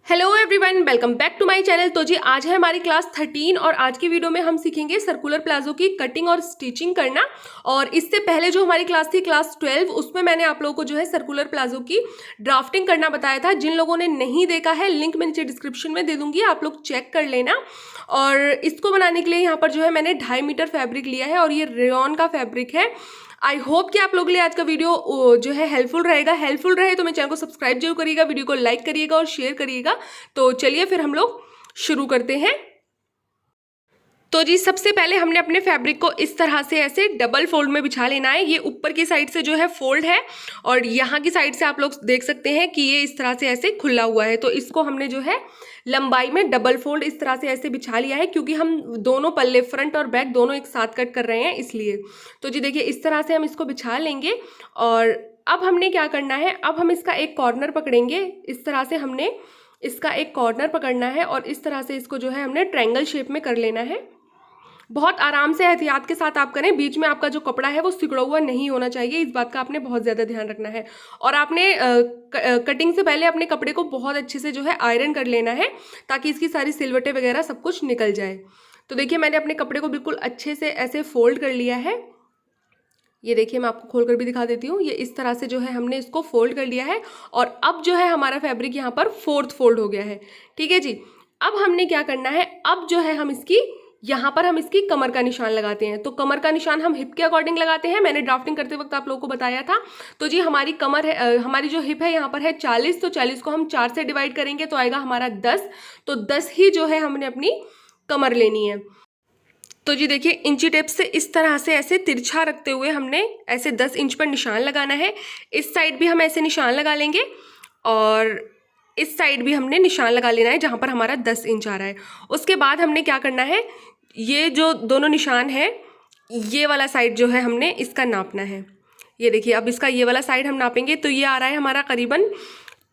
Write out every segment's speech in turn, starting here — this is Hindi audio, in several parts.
Hello everyone, welcome back to my channel. तो जी आज है हमारी क्लास 13 और आज की वीडियो में हम सीखेंगे सर्कुलर प्लाजो की कटिंग और स्टिचिंग करना। और इससे पहले जो हमारी क्लास थी क्लास 12, उसमें मैंने आप लोगों को जो है सर्कुलर प्लाजो की ड्राफ्टिंग करना बताया था। जिन लोगों ने नहीं देखा है, लिंक मैं नीचे डिस्क्रिप्शन में दे दूंगी, आप लोग चेक कर लेना। और इसको बनाने के लिए यहाँ पर जो है मैंने 2.5 मीटर फैब्रिक लिया है और ये रेयॉन का फैब्रिक है। आई होप कि आप लोगों के लिए आज का वीडियो जो है हेल्पफुल रहेगा। हेल्पफुल रहे तो मेरे चैनल को सब्सक्राइब जरूर करिएगा, वीडियो को लाइक करिएगा और शेयर करिएगा। तो चलिए फिर हम लोग शुरू करते हैं। तो जी सबसे पहले हमने अपने फैब्रिक को इस तरह से ऐसे डबल फोल्ड में बिछा लेना है। ये ऊपर की साइड से जो है फोल्ड है और यहाँ की साइड से आप लोग देख सकते हैं कि ये इस तरह से ऐसे खुला हुआ है। तो इसको हमने जो है लंबाई में डबल फोल्ड इस तरह से ऐसे बिछा लिया है, क्योंकि हम दोनों पल्ले फ्रंट और बैक दोनों एक साथ कट कर रहे हैं इसलिए। तो जी देखिए इस तरह से हम इसको बिछा लेंगे। और अब हमने क्या करना है, अब हम इसका एक कॉर्नर पकड़ेंगे। इस तरह से हमने इसका एक कॉर्नर पकड़ना है और इस तरह से इसको जो है हमने ट्रायंगल शेप में कर लेना है। बहुत आराम से एहतियात के साथ आप करें। बीच में आपका जो कपड़ा है वो सिकुड़ा हुआ नहीं होना चाहिए, इस बात का आपने बहुत ज़्यादा ध्यान रखना है। और आपने कटिंग से पहले अपने कपड़े को बहुत अच्छे से जो है आयरन कर लेना है, ताकि इसकी सारी सिलवटें वगैरह सब कुछ निकल जाए। तो देखिए मैंने अपने कपड़े को बिल्कुल अच्छे से ऐसे फोल्ड कर लिया है। ये देखिए मैं आपको खोल कर भी दिखा देती हूँ। ये इस तरह से जो है हमने इसको फोल्ड कर लिया है और अब जो है हमारा फैब्रिक यहाँ पर 4th फोल्ड हो गया है। ठीक है जी, अब हमने क्या करना है, अब जो है हम इसकी यहाँ पर हम इसकी कमर का निशान लगाते हैं। तो कमर का निशान हम हिप के अकॉर्डिंग लगाते हैं, मैंने ड्राफ्टिंग करते वक्त आप लोगों को बताया था। तो जी हमारी कमर है, हमारी जो हिप है यहाँ पर है 40। तो 40 को हम 4 से डिवाइड करेंगे तो आएगा हमारा 10। तो 10 ही जो है हमने अपनी कमर लेनी है। तो जी देखिए इंची टेप से इस तरह से ऐसे तिरछा रखते हुए हमने ऐसे 10 इंच पर निशान लगाना है। इस साइड भी हम ऐसे निशान लगा लेंगे और इस साइड भी हमने निशान लगा लेना है जहाँ पर हमारा 10 इंच आ रहा है। उसके बाद हमने क्या करना है, ये जो दोनों निशान है, ये वाला साइड जो है हमने इसका नापना है। ये देखिए अब इसका ये वाला साइड हम नापेंगे तो ये आ रहा है हमारा करीबन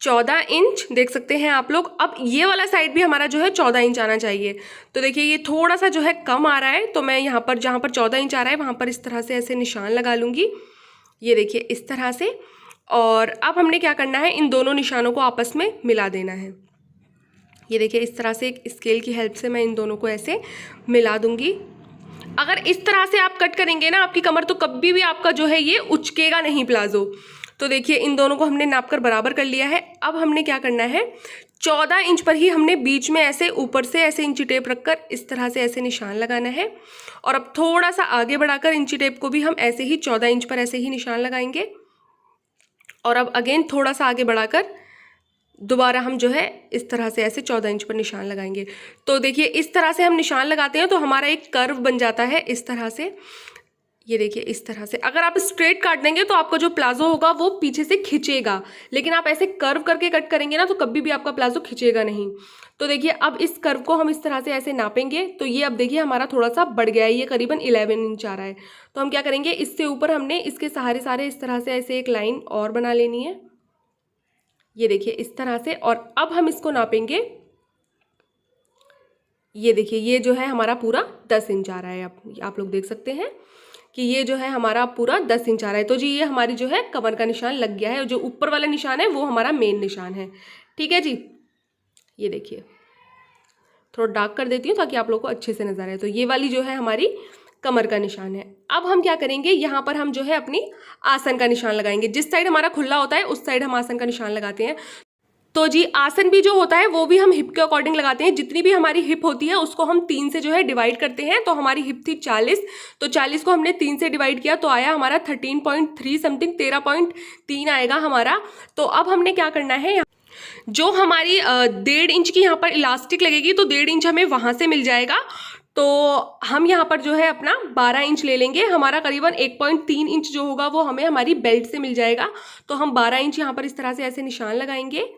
14 इंच, देख सकते हैं आप लोग। अब ये वाला साइड भी हमारा जो है 14 इंच आना चाहिए। तो देखिए ये थोड़ा सा जो है कम आ रहा है, तो मैं यहाँ पर जहाँ पर 14 इंच आ रहा है वहाँ पर इस तरह से ऐसे निशान लगा लूँगी। ये देखिए इस तरह से। और अब हमने क्या करना है, इन दोनों निशानों को आपस में मिला देना है। ये देखिए इस तरह से एक स्केल की हेल्प से मैं इन दोनों को ऐसे मिला दूंगी। अगर इस तरह से आप कट करेंगे ना आपकी कमर, तो कभी भी आपका जो है ये उचकेगा नहीं प्लाजो। तो देखिए इन दोनों को हमने नाप कर बराबर कर लिया है। अब हमने क्या करना है, 14 इंच पर ही हमने बीच में ऐसे ऊपर से ऐसे इंची टेप रखकर इस तरह से ऐसे निशान लगाना है। और अब थोड़ा सा आगे बढ़ाकर इंची टेप को भी हम ऐसे ही 14 इंच पर ऐसे ही निशान लगाएंगे। और अब अगेन थोड़ा सा आगे बढ़ाकर दोबारा हम जो है इस तरह से ऐसे 14 इंच पर निशान लगाएंगे। तो देखिए इस तरह से हम निशान लगाते हैं तो हमारा एक कर्व बन जाता है इस तरह से। ये देखिए इस तरह से। अगर आप स्ट्रेट काट देंगे तो आपका जो प्लाजो होगा वो पीछे से खिंचेगा, लेकिन आप ऐसे कर्व करके कट करेंगे ना तो कभी भी आपका प्लाजो खिंचेगा नहीं। तो देखिए अब इस कर्व को हम इस तरह से ऐसे नापेंगे तो ये अब देखिए हमारा थोड़ा सा बढ़ गया है, ये करीबन 11 इंच आ रहा है। तो हम क्या करेंगे, इससे ऊपर हमने इसके सहारे इस तरह से ऐसे एक लाइन और बना लेनी है। ये देखिए इस तरह से। और अब हम इसको नापेंगे। ये देखिए ये जो है हमारा पूरा 10 इंच आ रहा है। आप लोग देख सकते हैं कि ये जो है हमारा पूरा 10 इंच आ रहा है। तो जी ये हमारी जो है कमर का निशान लग गया है और जो ऊपर वाला निशान है वो हमारा मेन निशान है। ठीक है जी, ये देखिए थोड़ा डार्क कर देती हूँ ताकि आप लोग को अच्छे से नजर आए। तो ये वाली जो है हमारी कमर का निशान है। अब हम क्या करेंगे, यहाँ पर हम जो है अपनी आसन का निशान लगाएंगे। जिस साइड हमारा खुला होता है उस साइड हम आसन का निशान लगाते हैं। तो जी आसन भी जो होता है वो भी हम हिप के अकॉर्डिंग लगाते हैं। जितनी भी हमारी हिप होती है उसको हम 3 से जो है डिवाइड करते हैं। तो हमारी हिप थी 40, तो 40 को हमने 3 से डिवाइड किया तो आया हमारा 13.3 समथिंग, 13.3 आएगा हमारा। तो अब हमने क्या करना है, जो हमारी 1.5 इंच की यहाँ पर इलास्टिक लगेगी तो 1.5 इंच हमें वहाँ से मिल जाएगा। तो हम यहाँ पर जो है अपना 12 इंच ले लेंगे। हमारा करीबन 1.3 इंच जो होगा वो हमें हमारी बेल्ट से मिल जाएगा। तो हम 12 इंच यहाँ पर इस तरह से ऐसे निशान लगाएंगे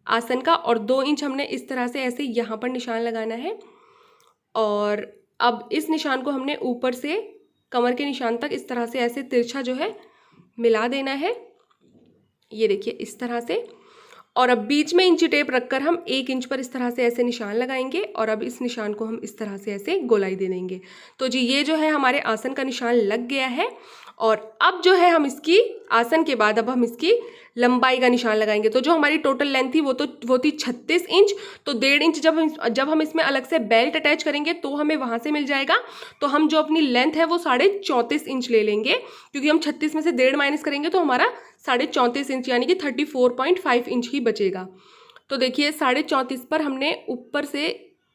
आसन का, और 2 इंच हमने इस तरह से ऐसे यहाँ पर निशान लगाना है। और अब इस निशान को हमने ऊपर से कमर के निशान तक इस तरह से ऐसे तिरछा जो है मिला देना है। ये देखिए इस तरह से। और अब बीच में इंची टेप रखकर हम 1 इंच पर इस तरह से ऐसे निशान लगाएंगे और अब इस निशान को हम इस तरह से ऐसे गोलाई दे देंगे। तो जी ये जो है हमारे आसन का निशान लग गया है। और अब जो है हम इसकी आसन के बाद अब हम इसकी लंबाई का निशान लगाएंगे। तो जो हमारी टोटल लेंथ थी वो थी 36 इंच। तो 1.5 इंच जब हम इसमें अलग से बेल्ट अटैच करेंगे तो हमें वहाँ से मिल जाएगा। तो हम जो अपनी लेंथ है वो 34.5 इंच ले लेंगे, क्योंकि हम 36 में से 1.5 माइनस करेंगे तो हमारा 34.5 इंच यानी कि 34.5 इंच ही बचेगा। तो देखिए 34.5 पर हमने ऊपर से,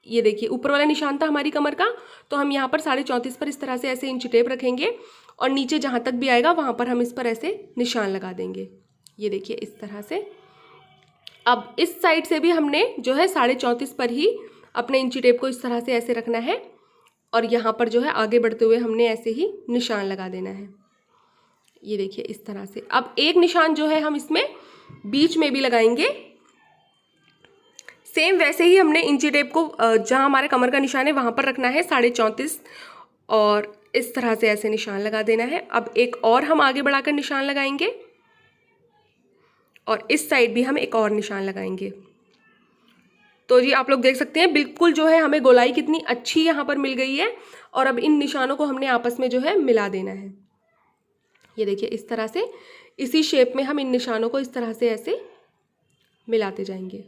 ये देखिए ऊपर वाला निशान था हमारी कमर का, तो हम यहाँ पर 34.5 पर इस तरह से ऐसे इंच टेप रखेंगे और नीचे जहाँ तक भी आएगा वहाँ पर हम इस पर ऐसे निशान लगा देंगे। ये देखिए इस तरह से। अब इस साइड से भी हमने जो है 34.5 पर ही अपने इंची टेप को इस तरह से ऐसे रखना है और यहाँ पर जो है आगे बढ़ते हुए हमने ऐसे ही निशान लगा देना है। ये देखिए इस तरह से। अब एक निशान जो है हम इसमें बीच में भी लगाएंगे। सेम वैसे ही हमने इंची टेप को जहाँ हमारे कमर का निशान है वहाँ पर रखना है 34.5 और इस तरह से ऐसे निशान लगा देना है। अब एक और हम आगे बढ़ाकर निशान लगाएंगे और इस साइड भी हम एक और निशान लगाएंगे। तो जी आप लोग देख सकते हैं बिल्कुल जो है हमें गोलाई कितनी अच्छी यहाँ पर मिल गई है। और अब इन निशानों को हमने आपस में जो है मिला देना है। ये देखिए इस तरह से, इसी शेप में हम इन निशानों को इस तरह से ऐसे मिलाते जाएंगे।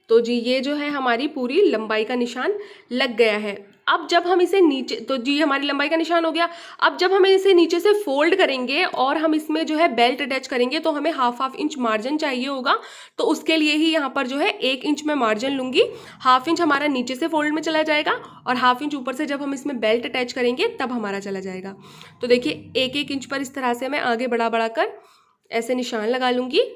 तो जी ये जो है हमारी पूरी लंबाई का निशान लग गया है। अब जब हम इसे नीचे, तो जी हमारी लंबाई का निशान हो गया। अब जब हम इसे नीचे से फोल्ड करेंगे और हम इसमें जो है बेल्ट अटैच करेंगे तो हमें हाफ इंच मार्जिन चाहिए होगा। तो उसके लिए ही यहाँ पर जो है 1 इंच मैं मार्जिन लूँगी। हाफ इंच हमारा नीचे से फोल्ड में चला जाएगा और हाफ इंच ऊपर से जब हम इसमें बेल्ट अटैच करेंगे तब हमारा चला जाएगा। तो देखिए 1-1 इंच पर इस तरह से मैं आगे बढ़ा कर ऐसे निशान लगा लूँगी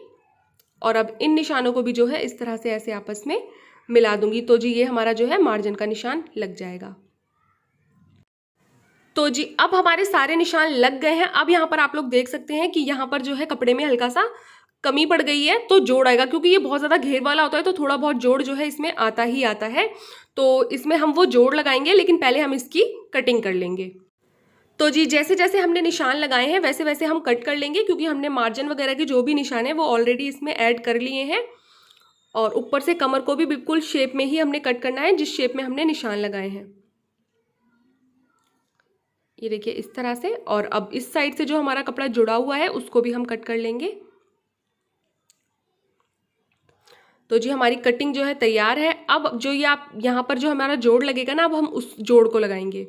और अब इन निशानों को भी जो है इस तरह से ऐसे आपस में मिला दूंगी। तो जी ये हमारा जो है मार्जिन का निशान लग जाएगा। तो जी अब हमारे सारे निशान लग गए हैं। अब यहाँ पर आप लोग देख सकते हैं कि यहाँ पर जो है कपड़े में हल्का सा कमी पड़ गई है तो जोड़ आएगा, क्योंकि ये बहुत ज़्यादा घेर वाला होता है तो थोड़ा बहुत जोड़ जो है इसमें आता ही आता है। तो इसमें हम वो जोड़ लगाएंगे, लेकिन पहले हम इसकी कटिंग कर लेंगे। तो जी जैसे जैसे हमने निशान लगाए हैं वैसे वैसे हम कट कर लेंगे, क्योंकि हमने मार्जिन वगैरह के जो भी निशान है वो ऑलरेडी इसमें ऐड कर लिए हैं। और ऊपर से कमर को भी बिल्कुल शेप में ही हमने कट करना है जिस शेप में हमने निशान लगाए हैं। ये देखिए इस तरह से। और अब इस साइड से जो हमारा कपड़ा जुड़ा हुआ है उसको भी हम कट कर लेंगे। तो जी हमारी कटिंग जो है तैयार है। अब जो ये आप यहाँ पर जो हमारा जोड़ लगेगा ना, अब हम उस जोड़ को लगाएंगे।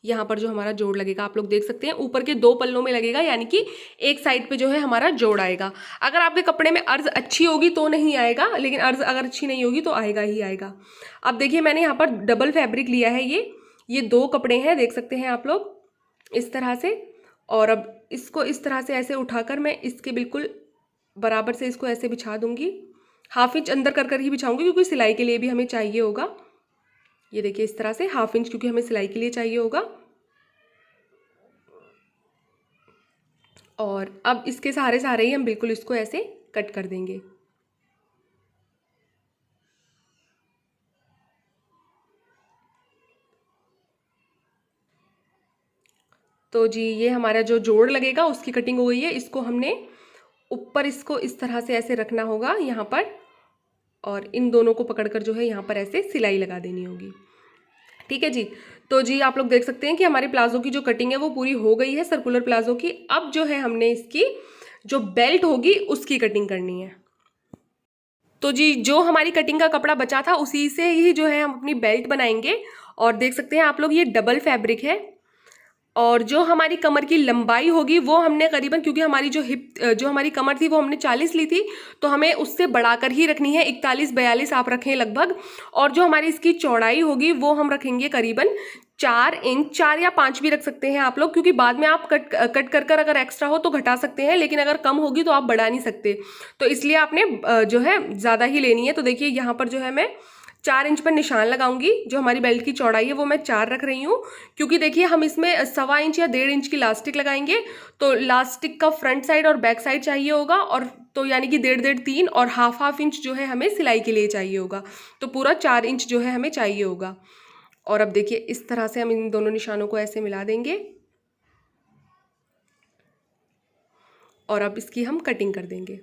यहाँ पर जो हमारा जोड़ लगेगा आप लोग देख सकते हैं ऊपर के 2 पल्लों में लगेगा, यानी कि एक साइड पे जो है हमारा जोड़ आएगा। अगर आपके कपड़े में अर्ज अच्छी होगी तो नहीं आएगा, लेकिन अर्ज अगर अच्छी नहीं होगी तो आएगा ही आएगा। अब देखिए मैंने यहाँ पर डबल फैब्रिक लिया है। ये 2 कपड़े हैं, देख सकते हैं आप लोग इस तरह से। और अब इसको इस तरह से ऐसे उठाकर मैं इसके बिल्कुल बराबर से इसको ऐसे बिछा दूंगी। हाफ इंच अंदर कर ही बिछाऊंगी, क्योंकि सिलाई के लिए भी हमें चाहिए होगा। ये देखिए इस तरह से हाफ इंच, क्योंकि हमें सिलाई के लिए चाहिए होगा। और अब इसके सहारे ही हम बिल्कुल इसको ऐसे कट कर देंगे। तो जी ये हमारा जो जोड़ लगेगा उसकी कटिंग हो गई है। इसको हमने ऊपर इसको इस तरह से ऐसे रखना होगा यहाँ पर, और इन दोनों को पकड़कर जो है यहाँ पर ऐसे सिलाई लगा देनी होगी। ठीक है जी। तो जी आप लोग देख सकते हैं कि हमारे प्लाजो की जो कटिंग है वो पूरी हो गई है, सर्कुलर प्लाजो की। अब जो है हमने इसकी जो बेल्ट होगी उसकी कटिंग करनी है। तो जी जो हमारी कटिंग का कपड़ा बचा था उसी से ही जो है हम अपनी बेल्ट बनाएंगे। और देख सकते हैं आप लोग ये डबल फैब्रिक है। और जो हमारी कमर की लंबाई होगी वो हमने करीबन, क्योंकि हमारी जो हमारी कमर थी वो हमने 40 ली थी, तो हमें उससे बढ़ाकर ही रखनी है। 41-42 आप रखें लगभग। और जो हमारी इसकी चौड़ाई होगी वो हम रखेंगे करीबन 4 इंच। 4 या 5 भी रख सकते हैं आप लोग, क्योंकि बाद में आप कट कर अगर एक्स्ट्रा हो तो घटा सकते हैं, लेकिन अगर कम होगी तो आप बढ़ा नहीं सकते। तो इसलिए आपने जो है ज़्यादा ही लेनी है। तो देखिए यहाँ पर जो है मैं 4 इंच पर निशान लगाऊंगी। जो हमारी बेल्ट की चौड़ाई है वो मैं 4 रख रही हूँ, क्योंकि देखिए हम इसमें 1.25 इंच या 1.5 इंच की लास्टिक लगाएंगे। तो लास्टिक का फ्रंट साइड और बैक साइड चाहिए होगा, और तो यानी कि 1.5 3 और हाफ इंच जो है हमें सिलाई के लिए चाहिए होगा। तो पूरा 4 इंच जो है हमें चाहिए होगा। और अब देखिए इस तरह से हम इन दोनों निशानों को ऐसे मिला देंगे और अब इसकी हम कटिंग कर देंगे।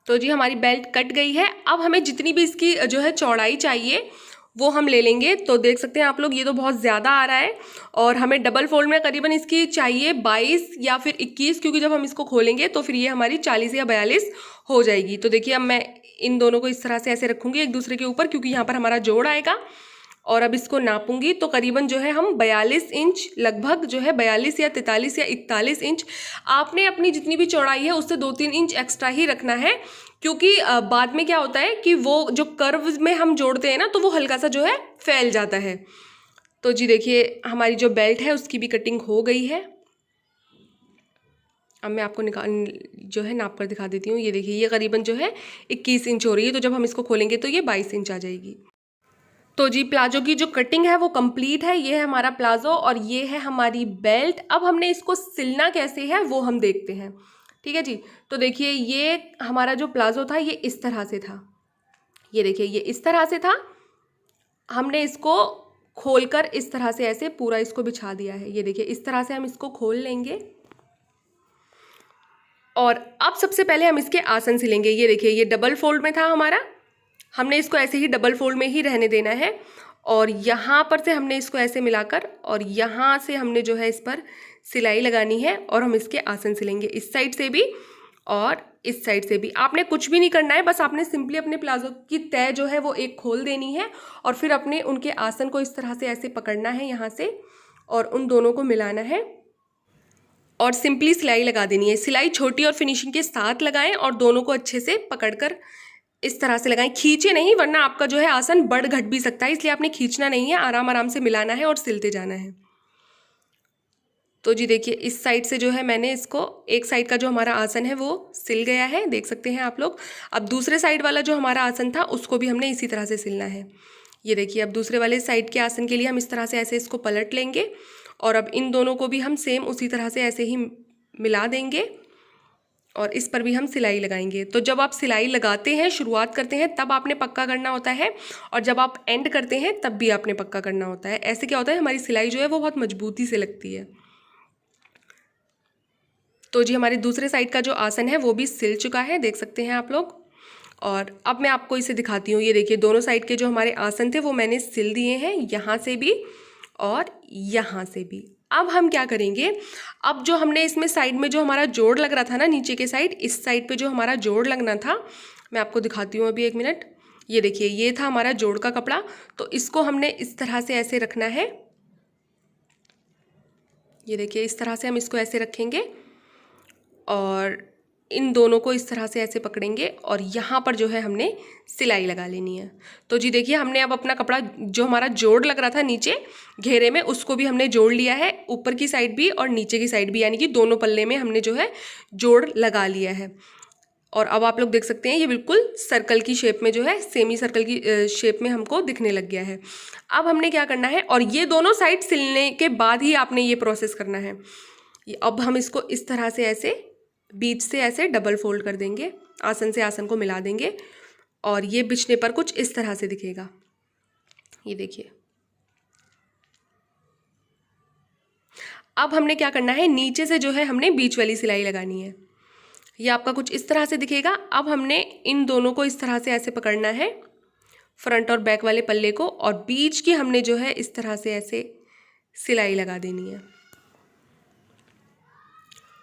तो जी हमारी बेल्ट कट गई है। अब हमें जितनी भी इसकी जो है चौड़ाई चाहिए वो हम ले लेंगे। तो देख सकते हैं आप लोग, ये तो बहुत ज़्यादा आ रहा है और हमें डबल फोल्ड में करीबन इसकी चाहिए 22 या फिर 21, क्योंकि जब हम इसको खोलेंगे तो फिर ये हमारी 40 या 42 हो जाएगी। तो देखिए अब मैं इन दोनों को इस तरह से ऐसे रखूँगी एक दूसरे के ऊपर, क्योंकि यहाँ पर हमारा जोड़ आएगा। और अब इसको नापूंगी तो करीबन जो है हम 42 इंच लगभग जो है 42 या 43 या 41 इंच, आपने अपनी जितनी भी चौड़ाई है उससे 2-3 इंच एक्स्ट्रा ही रखना है, क्योंकि बाद में क्या होता है कि वो जो कर्व में हम जोड़ते हैं ना तो वो हल्का सा जो है फैल जाता है। तो जी देखिए हमारी जो बेल्ट है उसकी भी कटिंग हो गई है। अब मैं आपको जो है नाप कर दिखा देती हूँ। ये देखिए ये करीबन जो है 21 इंच हो रही है, तो जब हम इसको खोलेंगे तो ये 22 इंच आ जाएगी। तो जी प्लाजो की जो कटिंग है वो कंप्लीट है। ये है हमारा प्लाजो और ये है हमारी बेल्ट। अब हमने इसको सिलना कैसे है वो हम देखते हैं, ठीक है जी। तो देखिए ये हमारा जो प्लाजो था ये इस तरह से था, ये देखिए ये इस तरह से था। हमने इसको खोलकर इस तरह से ऐसे पूरा इसको बिछा दिया है। ये देखिए इस तरह से हम इसको खोल लेंगे और अब सबसे पहले हम इसके आसन सिलेंगे। ये देखिए ये डबल फोल्ड में था हमारा, हमने इसको ऐसे ही डबल फोल्ड में ही रहने देना है। और यहाँ पर से हमने इसको ऐसे मिलाकर और यहाँ से हमने जो है इस पर सिलाई लगानी है और हम इसके आसन सिलेंगे, इस साइड से भी और इस साइड से भी। आपने कुछ भी नहीं करना है, बस आपने सिंपली अपने प्लाजो की तय जो है वो एक खोल देनी है और फिर अपने उनके आसन को इस तरह से ऐसे पकड़ना है यहाँ से और उन दोनों को मिलाना है और सिंपली सिलाई लगा देनी है। सिलाई छोटी और फिनिशिंग के साथ लगाएं और दोनों को अच्छे से पकड़कर इस तरह से लगाएं, खींचे नहीं वरना आपका जो है आसन बढ़ घट भी सकता है, इसलिए आपने खींचना नहीं है, आराम आराम से मिलाना है और सिलते जाना है। तो जी देखिए इस साइड से जो है मैंने इसको एक साइड का जो हमारा आसन है वो सिल गया है, देख सकते हैं आप लोग। अब दूसरे साइड वाला जो हमारा आसन था उसको भी हमने इसी तरह से सिलना है। ये देखिए अब दूसरे वाले साइड के आसन के लिए हम इस तरह से ऐसे इसको पलट लेंगे और अब इन दोनों को भी हम सेम उसी तरह से ऐसे ही मिला देंगे और इस पर भी हम सिलाई लगाएंगे। तो जब आप सिलाई लगाते हैं, शुरुआत करते हैं, तब आपने पक्का करना होता है और जब आप एंड करते हैं तब भी आपने पक्का करना होता है। ऐसे क्या होता है हमारी सिलाई जो है वो बहुत मजबूती से लगती है। तो जी हमारे दूसरे साइड का जो आसन है वो भी सिल चुका है, देख सकते हैं आप लोग। और अब मैं आपको इसे दिखाती हूँ। ये देखिए दोनों साइड के जो हमारे आसन थे वो मैंने सिल दिए हैं, यहाँ से भी और यहाँ से भी। अब हम क्या करेंगे, अब जो हमने इसमें साइड में जो हमारा जोड़ लग रहा था ना नीचे के साइड, इस साइड पे जो हमारा जोड़ लगना था मैं आपको दिखाती हूँ अभी, एक मिनट। ये देखिए ये था हमारा जोड़ का कपड़ा, तो इसको हमने इस तरह से ऐसे रखना है। ये देखिए इस तरह से हम इसको ऐसे रखेंगे और इन दोनों को इस तरह से ऐसे पकड़ेंगे और यहाँ पर जो है हमने सिलाई लगा लेनी है। तो जी देखिए हमने अब अपना कपड़ा जो हमारा जोड़ लग रहा था नीचे घेरे में उसको भी हमने जोड़ लिया है, ऊपर की साइड भी और नीचे की साइड भी, यानी कि दोनों पल्ले में हमने जो है जोड़ लगा लिया है। और अब आप लोग देख सकते हैं ये बिल्कुल सर्कल की शेप में जो है, सेमी सर्कल की शेप में हमको दिखने लग गया है। अब हमने क्या करना है, और ये दोनों साइड सिलने के बाद ही आपने ये प्रोसेस करना है। अब हम इसको इस तरह से ऐसे बीच से ऐसे डबल फोल्ड कर देंगे, आसन से आसन को मिला देंगे और ये बिछने पर कुछ इस तरह से दिखेगा। ये देखिए अब हमने क्या करना है, नीचे से जो है हमने बीच वाली सिलाई लगानी है। ये आपका कुछ इस तरह से दिखेगा। अब हमने इन दोनों को इस तरह से ऐसे पकड़ना है, फ्रंट और बैक वाले पल्ले को, और बीच की हमने जो है इस तरह से ऐसे सिलाई लगा देनी है।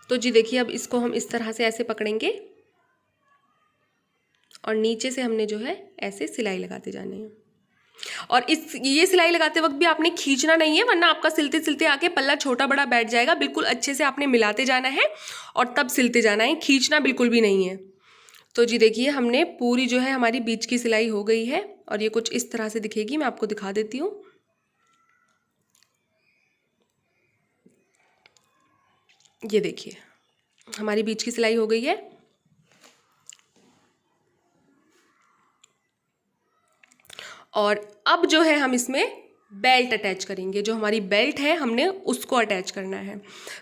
तो जी देखिए अब इसको हम इस तरह से ऐसे पकड़ेंगे और नीचे से हमने जो है ऐसे सिलाई लगाते जाने हैं। और ये सिलाई लगाते वक्त भी आपने खींचना नहीं है, वरना आपका सिलते सिलते आके पल्ला छोटा बड़ा बैठ जाएगा। बिल्कुल अच्छे से आपने मिलाते जाना है और तब सिलते जाना है, खींचना बिल्कुल भी नहीं है। तो जी देखिए हमने पूरी जो है हमारी बीच की सिलाई हो गई है और ये कुछ इस तरह से दिखेगी, मैं आपको दिखा देती हूँ। ये देखिए हमारी बीच की सिलाई हो गई है। और अब जो है हम इसमें बेल्ट अटैच करेंगे। जो हमारी बेल्ट है हमने उसको अटैच करना है।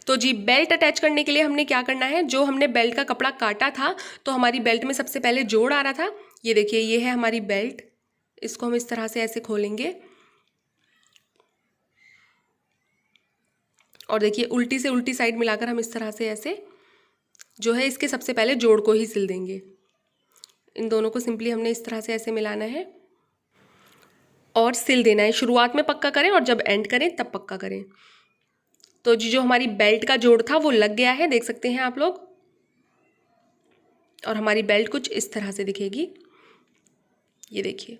तो जी बेल्ट अटैच करने के लिए हमने क्या करना है, जो हमने बेल्ट का कपड़ा काटा था तो हमारी बेल्ट में सबसे पहले जोड़ आ रहा था। ये देखिए ये है हमारी बेल्ट, इसको हम इस तरह से ऐसे खोलेंगे और देखिए उल्टी से उल्टी साइड मिलाकर हम इस तरह से ऐसे जो है इसके सबसे पहले जोड़ को ही सिल देंगे। इन दोनों को सिंपली हमने इस तरह से ऐसे मिलाना है और सिल देना है। शुरुआत में पक्का करें और जब एंड करें तब पक्का करें। तो जी जो हमारी बेल्ट का जोड़ था वो लग गया है, देख सकते हैं आप लोग। और हमारी बेल्ट कुछ इस तरह से दिखेगी, ये देखिए।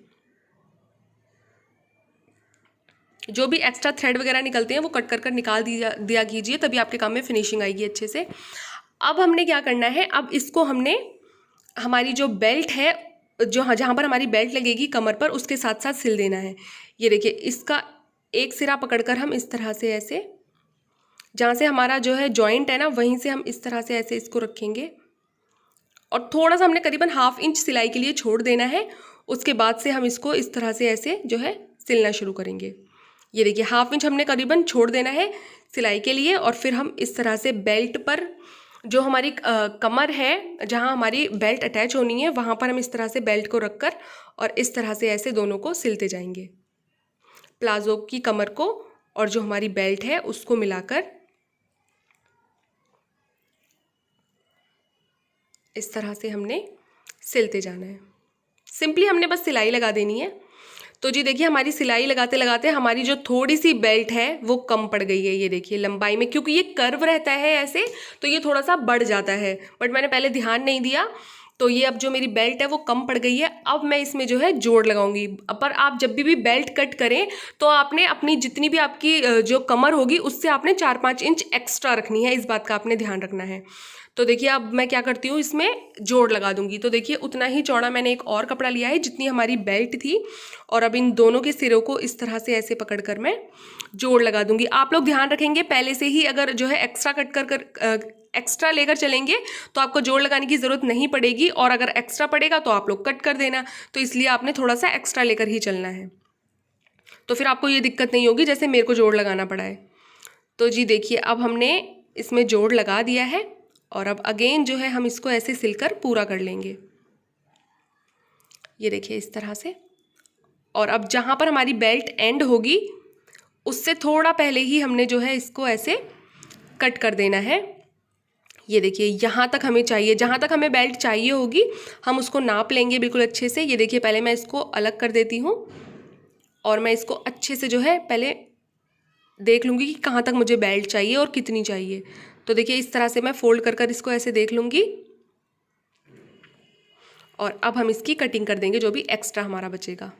जो भी एक्स्ट्रा थ्रेड वगैरह निकलते हैं वो कट कर निकाल दिया कीजिए, तभी आपके काम में फिनिशिंग आएगी अच्छे से। अब हमने क्या करना है, अब इसको हमने हमारी जो बेल्ट है, जो जहाँ पर हमारी बेल्ट लगेगी कमर पर, उसके साथ साथ सिल देना है। ये देखिए, इसका एक सिरा पकड़कर हम इस तरह से ऐसे, जहाँ से हमारा जो है जॉइंट है ना, वहीं से हम इस तरह से ऐसे इसको रखेंगे और थोड़ा सा हमने करीबन 1/2 इंच सिलाई के लिए छोड़ देना है। उसके बाद से हम इसको इस तरह से ऐसे जो है सिलना शुरू करेंगे। ये देखिए 1/2 इंच हमने करीबन छोड़ देना है सिलाई के लिए, और फिर हम इस तरह से बेल्ट पर जो हमारी कमर है, जहाँ हमारी बेल्ट अटैच होनी है, वहाँ पर हम इस तरह से बेल्ट को रखकर और इस तरह से ऐसे दोनों को सिलते जाएंगे। प्लाजो की कमर को और जो हमारी बेल्ट है उसको मिलाकर इस तरह से हमने सिलते जाना है। सिंपली हमने बस सिलाई लगा देनी है। तो जी देखिए, हमारी सिलाई लगाते लगाते हमारी जो थोड़ी सी बेल्ट है वो कम पड़ गई है। ये देखिए लंबाई में, क्योंकि ये कर्व रहता है ऐसे, तो ये थोड़ा सा बढ़ जाता है, बट मैंने पहले ध्यान नहीं दिया। तो ये अब जो मेरी बेल्ट है वो कम पड़ गई है। अब मैं इसमें जो है जोड़ लगाऊंगी। पर आप जब भी बेल्ट कट करें तो आपने अपनी जितनी भी आपकी जो कमर होगी उससे आपने 4-5 इंच एक्स्ट्रा रखनी है, इस बात का आपने ध्यान रखना है। तो देखिए अब मैं क्या करती हूँ, इसमें जोड़ लगा दूंगी। तो देखिए उतना ही चौड़ा मैंने एक और कपड़ा लिया है जितनी हमारी बेल्ट थी, और अब इन दोनों के सिरों को इस तरह से ऐसे पकड़कर मैं जोड़ लगा दूंगी। आप लोग ध्यान रखेंगे, पहले से ही अगर जो है एक्स्ट्रा कट कर एक्स्ट्रा लेकर चलेंगे तो आपको जोड़ लगाने की ज़रूरत नहीं पड़ेगी, और अगर एक्स्ट्रा पड़ेगा तो आप लोग कट कर देना। तो इसलिए आपने थोड़ा सा एक्स्ट्रा लेकर ही चलना है, तो फिर आपको ये दिक्कत नहीं होगी जैसे मेरे को जोड़ लगाना पड़ा है। तो जी देखिए अब हमने इसमें जोड़ लगा दिया है, और अब अगेन जो है हम इसको ऐसे सिलकर पूरा कर लेंगे। ये देखिए इस तरह से। और अब जहाँ पर हमारी बेल्ट एंड होगी उससे थोड़ा पहले ही हमने जो है इसको ऐसे कट कर देना है। ये देखिए यहाँ तक हमें चाहिए, जहाँ तक हमें बेल्ट चाहिए होगी हम उसको नाप लेंगे बिल्कुल अच्छे से। ये देखिए पहले मैं इसको अलग कर देती हूँ, और मैं इसको अच्छे से जो है पहले देख लूँगी कि कहाँ तक मुझे बेल्ट चाहिए और कितनी चाहिए। तो देखिए इस तरह से मैं फोल्ड कर कर इसको ऐसे देख लूँगी, और अब हम इसकी कटिंग कर देंगे जो भी एक्स्ट्रा हमारा बचेगा।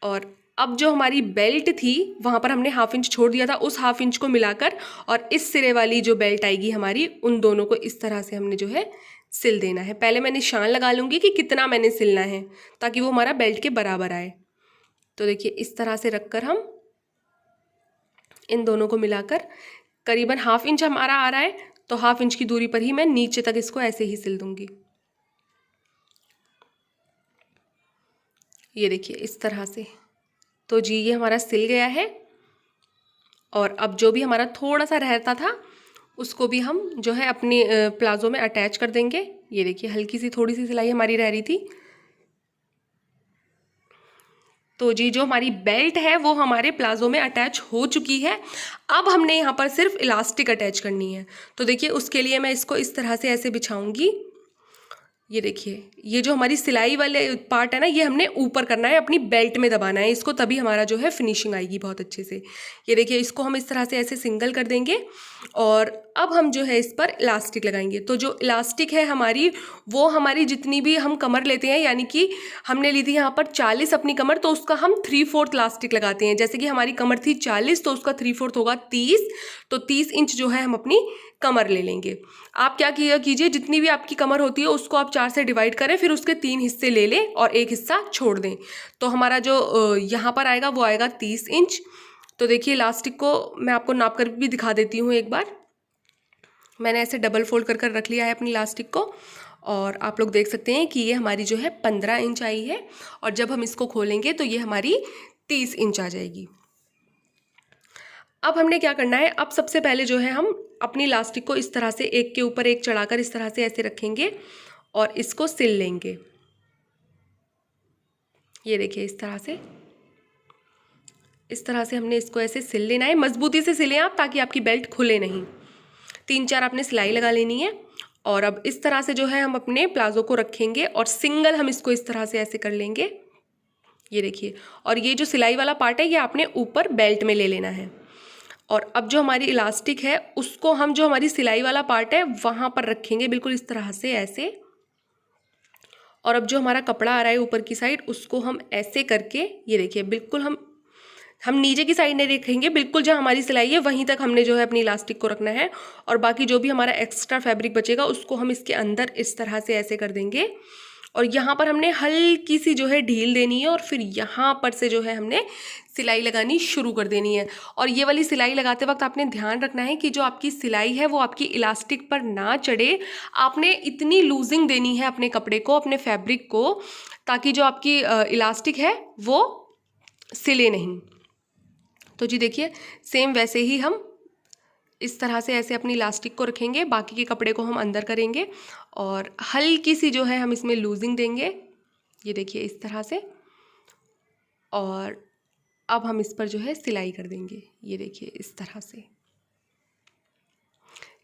और अब जो हमारी बेल्ट थी वहाँ पर हमने 1/2 इंच छोड़ दिया था, उस 1/2 इंच को मिलाकर और इस सिरे वाली जो बेल्ट आएगी हमारी, उन दोनों को इस तरह से हमने जो है सिल देना है। पहले मैं निशान लगा लूँगी कि कितना मैंने सिलना है, ताकि वो हमारा बेल्ट के बराबर आए। तो देखिए इस तरह से रखकर हम इन दोनों को मिलाकर करीबन 1/2 इंच हमारा आ रहा है, तो 1/2 इंच की दूरी पर ही मैं नीचे तक इसको ऐसे ही सिल दूँगी। ये देखिए इस तरह से। तो जी ये हमारा सिल गया है, और अब जो भी हमारा थोड़ा सा रहता था उसको भी हम जो है अपनी प्लाजो में अटैच कर देंगे। ये देखिए हल्की सी थोड़ी सी सिलाई हमारी रह रही थी। तो जी जो हमारी बेल्ट है वो हमारे प्लाजो में अटैच हो चुकी है। अब हमने यहाँ पर सिर्फ इलास्टिक अटैच करनी है। तो देखिए उसके लिए मैं इसको इस तरह से ऐसे बिछाऊंगी। ये देखिए ये जो हमारी सिलाई वाले पार्ट है ना, ये हमने ऊपर करना है, अपनी बेल्ट में दबाना है इसको, तभी हमारा जो है फिनिशिंग आएगी बहुत अच्छे से। ये देखिए इसको हम इस तरह से ऐसे सिंगल कर देंगे, और अब हम जो है इस पर इलास्टिक लगाएंगे। तो जो इलास्टिक है हमारी, वो हमारी जितनी भी हम कमर लेते हैं, यानी कि हमने ली थी यहाँ पर 40 अपनी कमर, तो उसका हम 3/4 इलास्टिक लगाते हैं। जैसे कि हमारी कमर थी 40, तो उसका 3/4 होगा 30। तो 30 इंच जो है हम अपनी कमर ले लेंगे। आप क्या किया कीजिए, जितनी भी आपकी कमर होती है उसको आप 4 से डिवाइड करें, फिर उसके 3 हिस्से ले लें और एक हिस्सा छोड़ दें। तो हमारा जो यहाँ पर आएगा वो आएगा 30 इंच। तो देखिए इलास्टिक को मैं आपको नाप कर भी दिखा देती हूँ एक बार। मैंने ऐसे डबल फोल्ड कर रख लिया है अपनी इलास्टिक को, और आप लोग देख सकते हैं कि ये हमारी जो है 15 इंच आई है, और जब हम इसको खोलेंगे तो ये हमारी 30 इंच आ जाएगी। अब हमने क्या करना है, अब सबसे पहले जो है हम अपनी इलास्टिक को इस तरह से एक के ऊपर एक चढ़ाकर इस तरह से ऐसे रखेंगे और इसको सिल लेंगे। ये देखिए इस तरह से हमने इसको ऐसे सिल लेना है। मजबूती से सिलें आप, ताकि आपकी बेल्ट खुले नहीं। 3-4 आपने सिलाई लगा लेनी है, और अब इस तरह से जो है हम अपने प्लाजो को रखेंगे और सिंगल हम इसको इस तरह से ऐसे कर लेंगे, ये देखिए। और ये जो सिलाई वाला पार्ट है ये आपने ऊपर बेल्ट में ले लेना है। और अब जो हमारी इलास्टिक है उसको हम जो हमारी सिलाई वाला पार्ट है वहाँ पर रखेंगे बिल्कुल इस तरह से ऐसे। और अब जो हमारा कपड़ा आ रहा है ऊपर की साइड उसको हम ऐसे करके, ये देखिए, बिल्कुल हम नीचे की साइड नहीं रखेंगे, बिल्कुल जहाँ हमारी सिलाई है वहीं तक हमने जो है अपनी इलास्टिक को रखना है। और बाकी जो भी हमारा एक्स्ट्रा फैब्रिक बचेगा उसको हम इसके अंदर इस तरह से ऐसे कर देंगे। और यहाँ पर हमने हल्की सी जो है ढील देनी है और फिर यहाँ पर से जो है हमने सिलाई लगानी शुरू कर देनी है। और ये वाली सिलाई लगाते वक्त आपने ध्यान रखना है कि जो आपकी सिलाई है वो आपकी इलास्टिक पर ना चढ़े। आपने इतनी लूजिंग देनी है अपने कपड़े को, अपने फैब्रिक को, ताकि जो आपकी इलास्टिक है वो सिले नहीं। तो जी देखिए, सेम वैसे ही हम इस तरह से ऐसे अपनी इलास्टिक को रखेंगे, बाकी के कपड़े को हम अंदर करेंगे और हल्की सी जो है हम इसमें लूजिंग देंगे, ये देखिए इस तरह से। और अब हम इस पर जो है सिलाई कर देंगे, ये देखिए इस तरह से।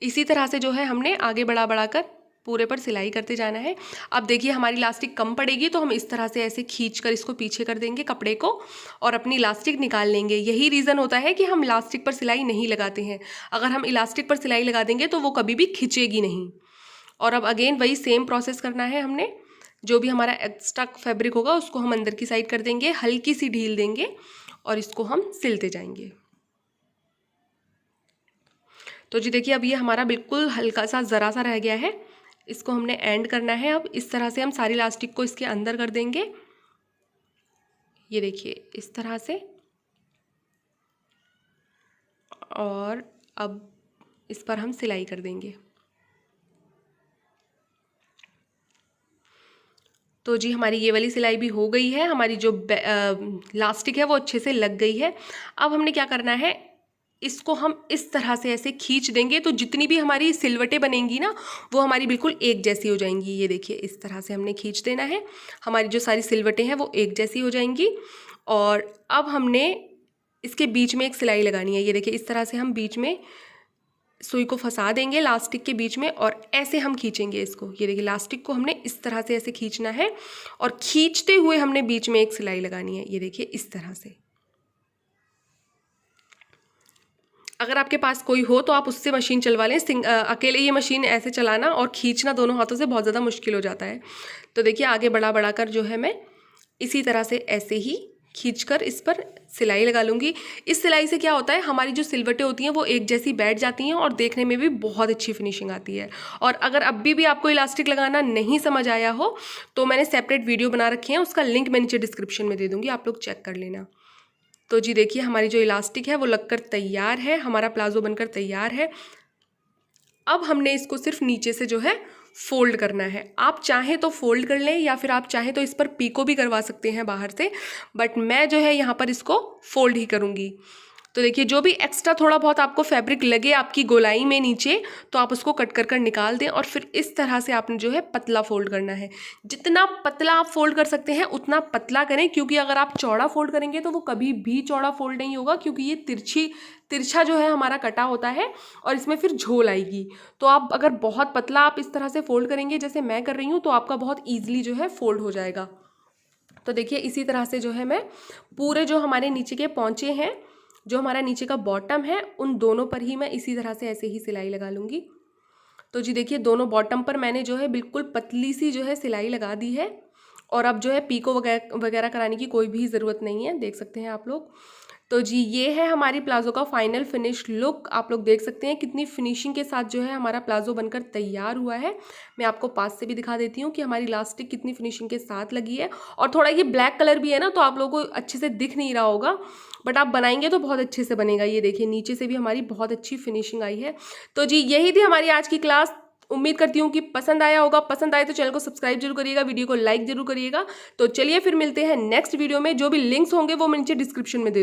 इसी तरह से जो है हमने आगे बढ़ा कर पूरे पर सिलाई करते जाना है। अब देखिए हमारी इलास्टिक कम पड़ेगी तो हम इस तरह से ऐसे खींच कर इसको पीछे कर देंगे कपड़े को और अपनी इलास्टिक निकाल लेंगे। यही रीज़न होता है कि हम इलास्टिक पर सिलाई नहीं लगाते हैं। अगर हम इलास्टिक पर सिलाई लगा देंगे तो वो कभी भी खिंचेगी नहीं। और अब अगेन वही सेम प्रोसेस करना है हमने। जो भी हमारा एक्स्ट्रा फैब्रिक होगा उसको हम अंदर की साइड कर देंगे, हल्की सी ढील देंगे और इसको हम सिलते जाएंगे। तो जी देखिए, अब ये हमारा बिल्कुल हल्का सा ज़रा सा रह गया है, इसको हमने एंड करना है। अब इस तरह से हम सारी इलास्टिक को इसके अंदर कर देंगे, ये देखिए इस तरह से। और अब इस पर हम सिलाई कर देंगे। तो जी हमारी ये वाली सिलाई भी हो गई है, हमारी जो इलास्टिक है वो अच्छे से लग गई है। अब हमने क्या करना है, इसको हम इस तरह से ऐसे खींच देंगे तो जितनी भी हमारी सिलवटें बनेंगी ना वो हमारी बिल्कुल एक जैसी हो जाएंगी। ये देखिए इस तरह से हमने खींच देना है, हमारी जो सारी सिलवटें हैं वो एक जैसी हो जाएंगी। और अब हमने इसके बीच में एक सिलाई लगानी है, ये देखिए इस तरह से हम बीच में सुई को फंसा देंगे इलास्टिक के बीच में और ऐसे हम खींचेंगे इसको। ये देखिए इलास्टिक को हमने इस तरह से ऐसे खींचना है और खींचते हुए हमने बीच में एक सिलाई लगानी है, ये देखिए इस तरह से। अगर आपके पास कोई हो तो आप उससे मशीन चलवा लें, अकेले ये मशीन ऐसे चलाना और खींचना दोनों हाथों से बहुत ज़्यादा मुश्किल हो जाता है। तो देखिए आगे बढ़ा कर जो है मैं इसी तरह से ऐसे ही खींचकर इस पर सिलाई लगा लूँगी। इस सिलाई से क्या होता है, हमारी जो सिलवटें होती हैं वो एक जैसी बैठ जाती हैं और देखने में भी बहुत अच्छी फिनिशिंग आती है। और अगर अभी भी आपको इलास्टिक लगाना नहीं समझ आया हो तो मैंने सेपरेट वीडियो बना रखी है, उसका लिंक मैं नीचे डिस्क्रिप्शन में दे दूँगी, आप लोग चेक कर लेना। तो जी देखिए हमारी जो इलास्टिक है वो लगकर तैयार है, हमारा प्लाजो बनकर तैयार है। अब हमने इसको सिर्फ नीचे से जो है फोल्ड करना है। आप चाहें तो फोल्ड कर लें या फिर आप चाहें तो इस पर पीको भी करवा सकते हैं बाहर से, बट मैं जो है यहाँ पर इसको फोल्ड ही करूँगी। तो देखिए जो भी एक्स्ट्रा थोड़ा बहुत आपको फैब्रिक लगे आपकी गोलाई में नीचे तो आप उसको कट कर निकाल दें और फिर इस तरह से आपने जो है पतला फोल्ड करना है। जितना पतला आप फोल्ड कर सकते हैं उतना पतला करें, क्योंकि अगर आप चौड़ा फोल्ड करेंगे तो वो कभी भी चौड़ा फोल्ड नहीं होगा, क्योंकि ये तिरछा जो है हमारा कटा होता है और इसमें फिर झोल आएगी। तो आप अगर बहुत पतला आप इस तरह से फोल्ड करेंगे जैसे मैं कर रही हूँ तो आपका बहुत ईजिली जो है फोल्ड हो जाएगा। तो देखिए इसी तरह से जो है मैं पूरे जो हमारे नीचे के पौंचे हैं, जो हमारा नीचे का बॉटम है, उन दोनों पर ही मैं इसी तरह से ऐसे ही सिलाई लगा लूँगी। तो जी देखिए दोनों बॉटम पर मैंने जो है बिल्कुल पतली सी जो है सिलाई लगा दी है और अब जो है पीको वगैरह कराने की कोई भी ज़रूरत नहीं है, देख सकते हैं आप लोग। तो जी ये है हमारी प्लाजो का फाइनल फिनिश लुक। आप लोग देख सकते हैं कितनी फिनिशिंग के साथ जो है हमारा प्लाजो बनकर तैयार हुआ है। मैं आपको पास से भी दिखा देती हूँ कि हमारी इलास्टिक कितनी फिनिशिंग के साथ लगी है। और थोड़ा ये ब्लैक कलर भी है ना तो आप लोगों को अच्छे से दिख नहीं रहा होगा, बट आप बनाएंगे तो बहुत अच्छे से बनेगा। ये देखिए नीचे से भी हमारी बहुत अच्छी फिनिशिंग आई है। तो जी यही थी हमारी आज की क्लास। उम्मीद करती हूँ कि पसंद आया होगा। पसंद आए तो चैनल को सब्सक्राइब जरूर करिएगा, वीडियो को लाइक जरूर करिएगा। तो चलिए फिर मिलते हैं नेक्स्ट वीडियो में। जो भी लिंक्स होंगे वो मैं नीचे डिस्क्रिप्शन में दे